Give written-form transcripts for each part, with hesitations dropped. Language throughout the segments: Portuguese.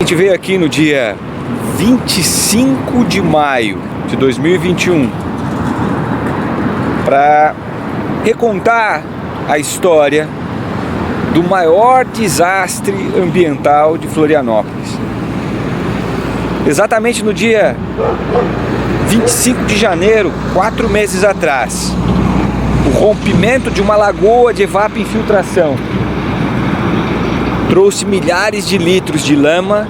gente veio aqui no dia 25 de maio de 2021 para recontar a história do maior desastre ambiental de Florianópolis. Exatamente no dia 25 de janeiro, 4 meses atrás, o rompimento de uma lagoa de evapotranspiração trouxe milhares de litros de lama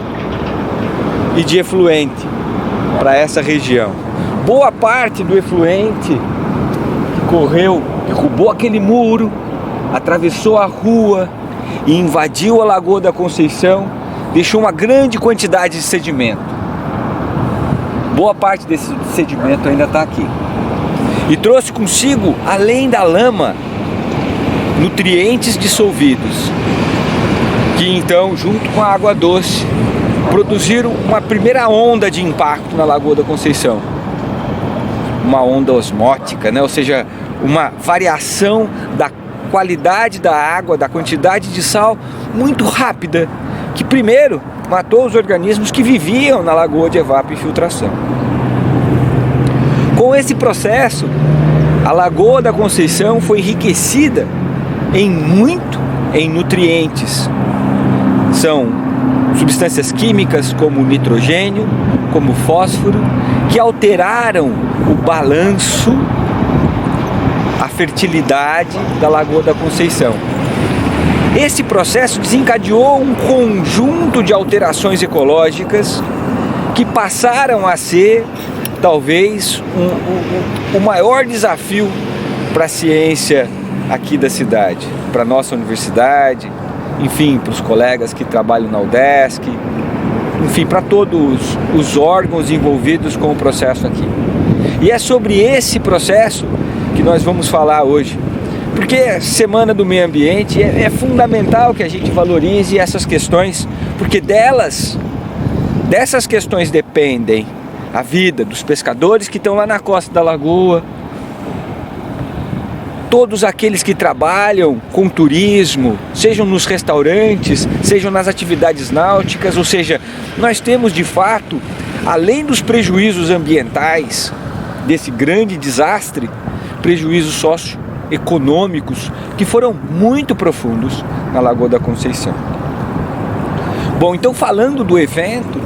e de efluente para essa região. Boa parte do efluente que correu, derrubou aquele muro, atravessou a rua e invadiu a Lagoa da Conceição, deixou uma grande quantidade de sedimento. Boa parte desse sedimento ainda está aqui. E trouxe consigo, além da lama, nutrientes dissolvidos, que então, junto com a água doce, produziram uma primeira onda de impacto na Lagoa da Conceição. Uma onda osmótica, né? Ou seja, uma variação da qualidade da água, da quantidade de sal muito rápida, que primeiro matou os organismos que viviam na Lagoa de Evapotranspiração. Com esse processo, a Lagoa da Conceição foi enriquecida em nutrientes. São substâncias químicas como nitrogênio, como fósforo, que alteraram o balanço, a fertilidade da Lagoa da Conceição. Esse processo desencadeou um conjunto de alterações ecológicas que passaram a ser, talvez, o maior desafio para a ciência aqui da cidade, para a nossa universidade, enfim, para os colegas que trabalham na UDESC, enfim, para todos os órgãos envolvidos com o processo aqui. E é sobre esse processo que nós vamos falar hoje, porque Semana do Meio Ambiente é fundamental que a gente valorize essas questões, porque dessas questões dependem a vida dos pescadores que estão lá na costa da lagoa, todos aqueles que trabalham com turismo, sejam nos restaurantes, sejam nas atividades náuticas, ou seja, nós temos de fato, além dos prejuízos ambientais desse grande desastre, prejuízos socioeconômicos que foram muito profundos na Lagoa da Conceição. Bom, então falando do evento,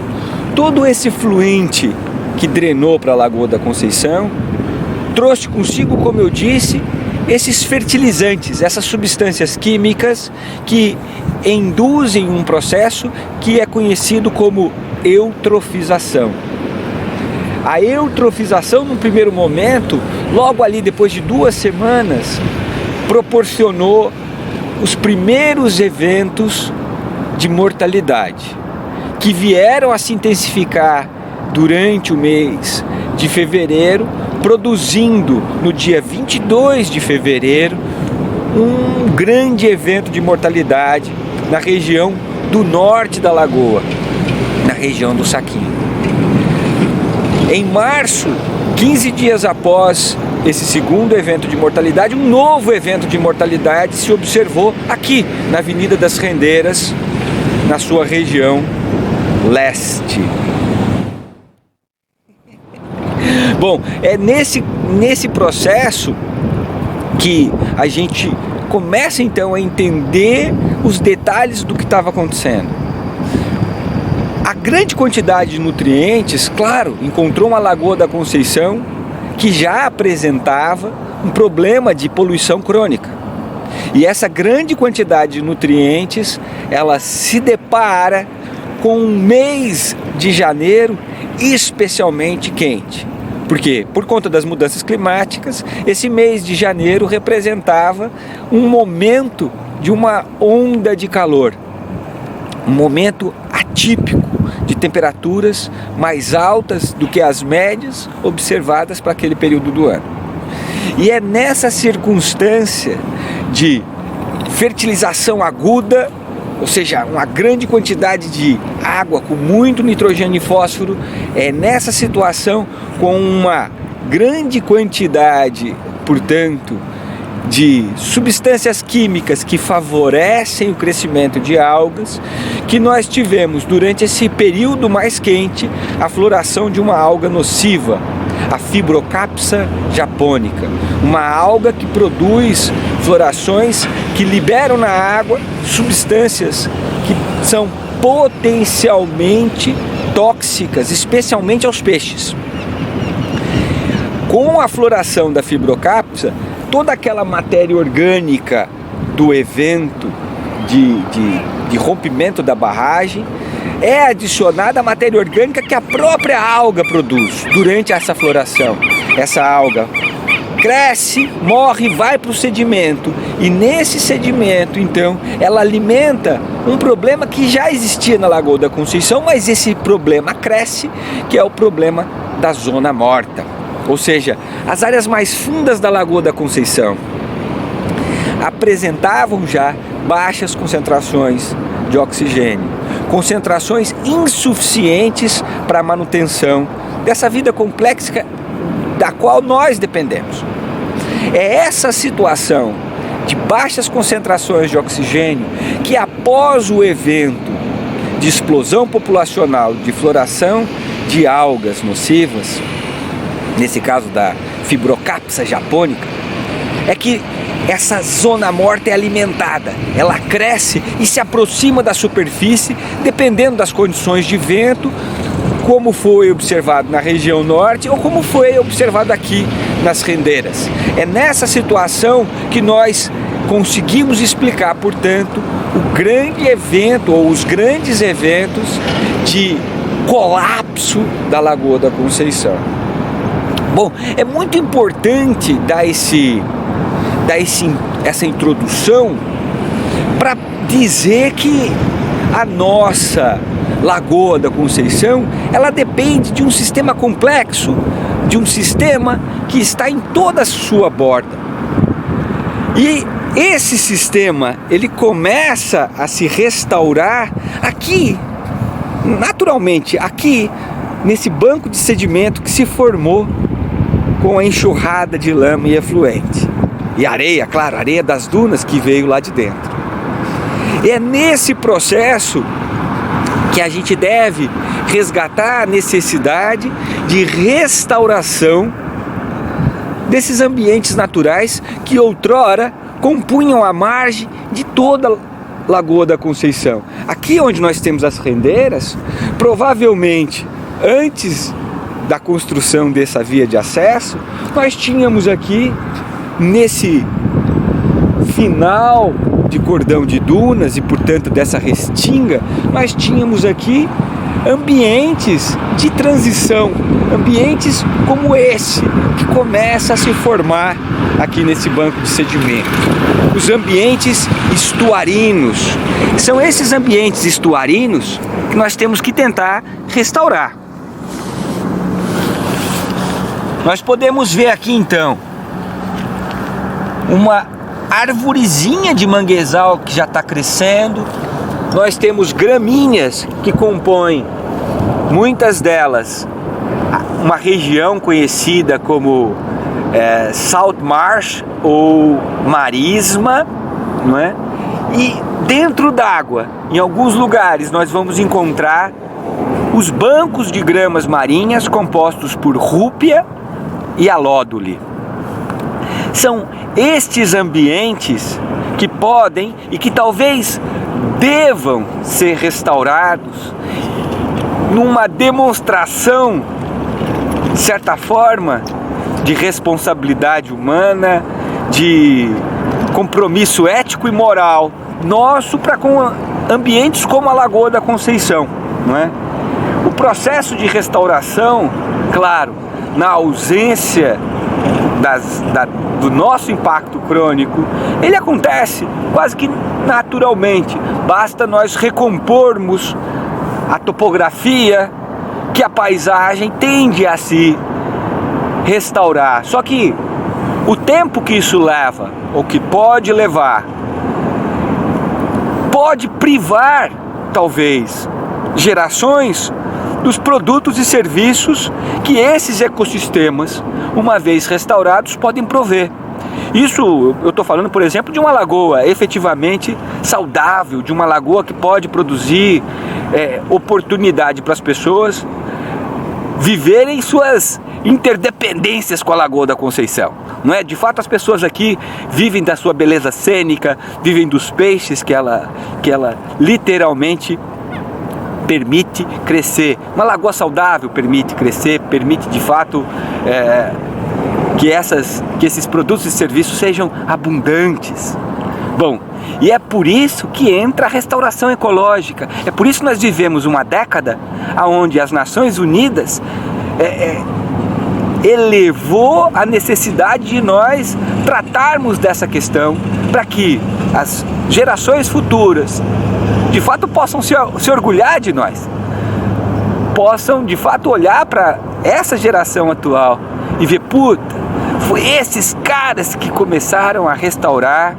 todo esse fluente que drenou para a Lagoa da Conceição trouxe consigo, como eu disse, esses fertilizantes, essas substâncias químicas que induzem um processo que é conhecido como eutrofização. A eutrofização, no primeiro momento, logo ali depois de 2 semanas, proporcionou os primeiros eventos de mortalidade, que vieram a se intensificar durante o mês de fevereiro, produzindo no dia 22 de fevereiro um grande evento de mortalidade na região do norte da lagoa, na região do Saquinho. Em março, 15 dias após esse segundo evento de mortalidade, um novo evento de mortalidade se observou aqui na Avenida das Rendeiras, na sua região leste. Bom, é nesse processo que a gente começa então a entender os detalhes do que estava acontecendo. A grande quantidade de nutrientes, claro, encontrou uma Lagoa da Conceição que já apresentava um problema de poluição crônica. E essa grande quantidade de nutrientes, ela se depara com um mês de janeiro especialmente quente. Por quê? Por conta das mudanças climáticas, esse mês de janeiro representava um momento de uma onda de calor, um momento atípico de temperaturas mais altas do que as médias observadas para aquele período do ano. E é nessa circunstância de fertilização aguda, ou seja, uma grande quantidade de água com muito nitrogênio e fósforo, é nessa situação com uma grande quantidade, portanto, de substâncias químicas que favorecem o crescimento de algas, que nós tivemos durante esse período mais quente a floração de uma alga nociva, a Fibrocapsa japonica, uma alga que produz florações que liberam na água substâncias que são potencialmente tóxicas, especialmente aos peixes. Com a floração da Fibrocapsa, toda aquela matéria orgânica do evento de rompimento da barragem é adicionada à matéria orgânica que a própria alga produz durante essa floração. Essa alga cresce, morre, vai para o sedimento, e nesse sedimento, então, ela alimenta um problema que já existia na Lagoa da Conceição, mas esse problema cresce, que é o problema da zona morta. Ou seja, as áreas mais fundas da Lagoa da Conceição apresentavam já baixas concentrações de oxigênio, concentrações insuficientes para a manutenção dessa vida complexa da qual nós dependemos. É essa situação de baixas concentrações de oxigênio que, após o evento de explosão populacional, de floração de algas nocivas, nesse caso da Fibrocapsa japonica, é que essa zona morta é alimentada, ela cresce e se aproxima da superfície, dependendo das condições de vento, como foi observado na região norte ou como foi observado aqui nas rendeiras. É nessa situação que nós conseguimos explicar, portanto, o grande evento ou os grandes eventos de colapso da Lagoa da Conceição. Bom, é muito importante dar essa introdução para dizer que a nossa Lagoa da Conceição, ela depende de um sistema complexo, de um sistema que está em toda a sua borda. E esse sistema, ele começa a se restaurar aqui, naturalmente, aqui, nesse banco de sedimento que se formou com a enxurrada de lama e efluente. E areia, claro, areia das dunas que veio lá de dentro. E é nesse processo que a gente deve resgatar a necessidade de restauração desses ambientes naturais que outrora compunham a margem de toda a Lagoa da Conceição. Aqui onde nós temos as rendeiras, provavelmente antes da construção dessa via de acesso, nós tínhamos aqui, nesse final de cordão de dunas e, portanto, dessa restinga, nós tínhamos aqui ambientes de transição, ambientes como esse, que começa a se formar aqui nesse banco de sedimento. Os ambientes estuarinos. São esses ambientes estuarinos que nós temos que tentar restaurar. Nós podemos ver aqui, então, uma arvorezinha de manguezal que já está crescendo. Nós temos gramíneas que compõem, muitas delas, uma região conhecida como salt marsh ou marisma, não é? E dentro d'água, em alguns lugares, nós vamos encontrar os bancos de gramas marinhas compostos por rúpia e alódole. São estes ambientes que podem e que talvez devam ser restaurados numa demonstração, de certa forma, de responsabilidade humana, de compromisso ético e moral nosso para com ambientes como a Lagoa da Conceição, não é? O processo de restauração, claro, na ausência do nosso impacto crônico, ele acontece quase que naturalmente. Basta nós recompormos a topografia, que a paisagem tende a se restaurar. Só que o tempo que isso leva, ou que pode levar, pode privar, talvez, gerações dos produtos e serviços que esses ecossistemas, uma vez restaurados, podem prover. Isso eu estou falando, por exemplo, de uma lagoa efetivamente saudável, de uma lagoa que pode produzir oportunidade para as pessoas viverem suas interdependências com a Lagoa da Conceição, não é? De fato, as pessoas aqui vivem da sua beleza cênica, vivem dos peixes que ela literalmente permite crescer. Uma lagoa saudável permite crescer, permite de fato que esses produtos e serviços sejam abundantes. Bom, e é por isso que entra a restauração ecológica. É por isso que nós vivemos uma década onde as Nações Unidas elevou a necessidade de nós tratarmos dessa questão para que as gerações futuras de fato possam se orgulhar de nós, possam de fato olhar para essa geração atual e ver, puta, foi esses caras que começaram a restaurar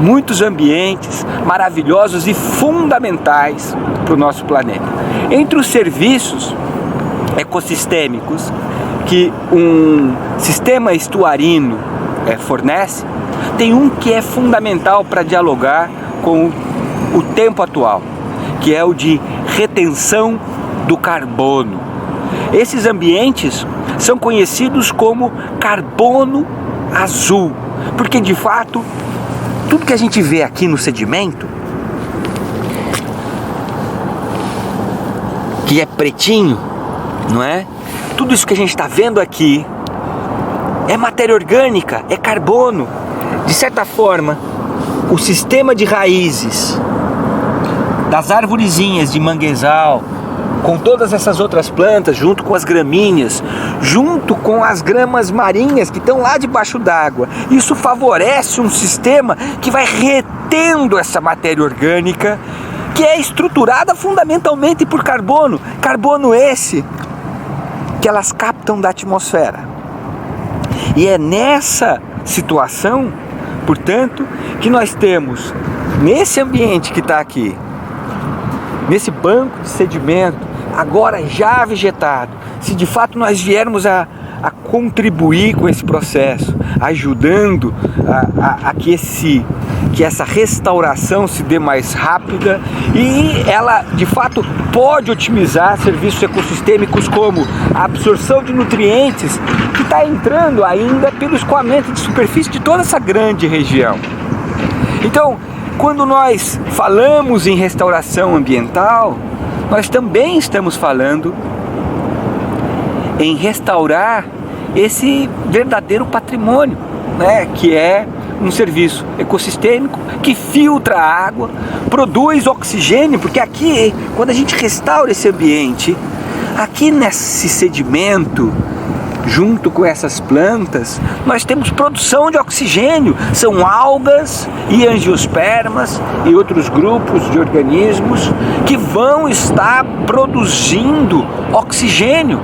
muitos ambientes maravilhosos e fundamentais para o nosso planeta. Entre os serviços ecossistêmicos que um sistema estuarino fornece, tem um que é fundamental para dialogar com o tempo atual, que é o de retenção do carbono. Esses ambientes são conhecidos como carbono azul, porque de fato tudo que a gente vê aqui no sedimento, que é pretinho, não é? Tudo isso que a gente está vendo aqui é matéria orgânica, é carbono. De certa forma, o sistema de raízes das arvorezinhas de manguezal, com todas essas outras plantas, junto com as gramíneas, junto com as gramas marinhas que estão lá debaixo d'água, isso favorece um sistema que vai retendo essa matéria orgânica, que é estruturada fundamentalmente por carbono. Carbono esse que elas captam da atmosfera. E é nessa situação, portanto, que nós temos, nesse ambiente que está aqui, nesse banco de sedimento, agora já vegetado, se de fato nós viermos a contribuir com esse processo, ajudando a que essa restauração se dê mais rápida, e ela de fato pode otimizar serviços ecossistêmicos como a absorção de nutrientes, que está entrando ainda pelo escoamento de superfície de toda essa grande região. Então, quando nós falamos em restauração ambiental, nós também estamos falando em restaurar esse verdadeiro patrimônio, né, que é um serviço ecossistêmico que filtra a água, produz oxigênio, porque aqui, quando a gente restaura esse ambiente, aqui nesse sedimento, junto com essas plantas, nós temos produção de oxigênio. São algas e angiospermas e outros grupos de organismos que vão estar produzindo oxigênio.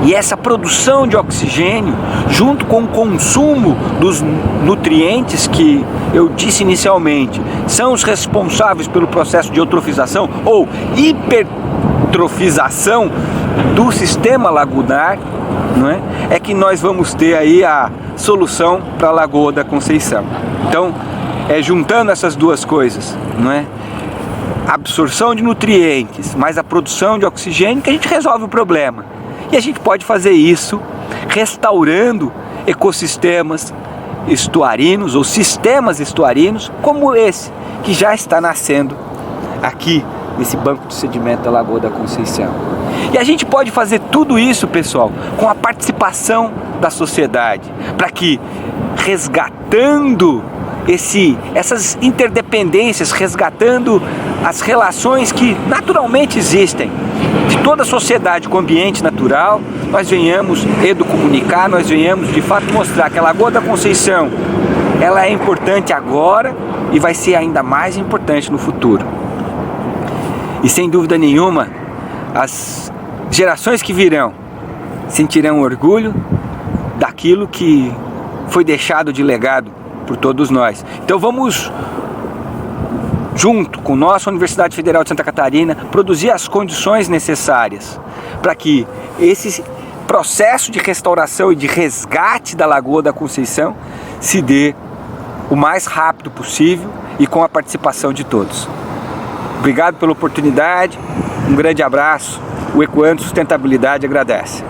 E essa produção de oxigênio, junto com o consumo dos nutrientes que eu disse inicialmente, são os responsáveis pelo processo de eutrofização ou hipertrofização do sistema lagunar, não é? É que nós vamos ter aí a solução para a Lagoa da Conceição. Então, juntando essas duas coisas, não é? A absorção de nutrientes, mais a produção de oxigênio, que a gente resolve o problema. E a gente pode fazer isso restaurando ecossistemas estuarinos ou sistemas estuarinos como esse, que já está nascendo aqui nesse banco de sedimento da Lagoa da Conceição. E a gente pode fazer tudo isso, pessoal, com a participação da sociedade, para que, resgatando essas interdependências, resgatando as relações que naturalmente existem de toda a sociedade com o ambiente natural, nós venhamos educomunicar, nós venhamos de fato mostrar que a Lagoa da Conceição, ela é importante agora e vai ser ainda mais importante no futuro. E sem dúvida nenhuma, as gerações que virão sentirão orgulho daquilo que foi deixado de legado por todos nós. Então vamos, junto com nossa Universidade Federal de Santa Catarina, produzir as condições necessárias para que esse processo de restauração e de resgate da Lagoa da Conceição se dê o mais rápido possível e com a participação de todos. Obrigado pela oportunidade, um grande abraço, o Ecoando Sustentabilidade agradece.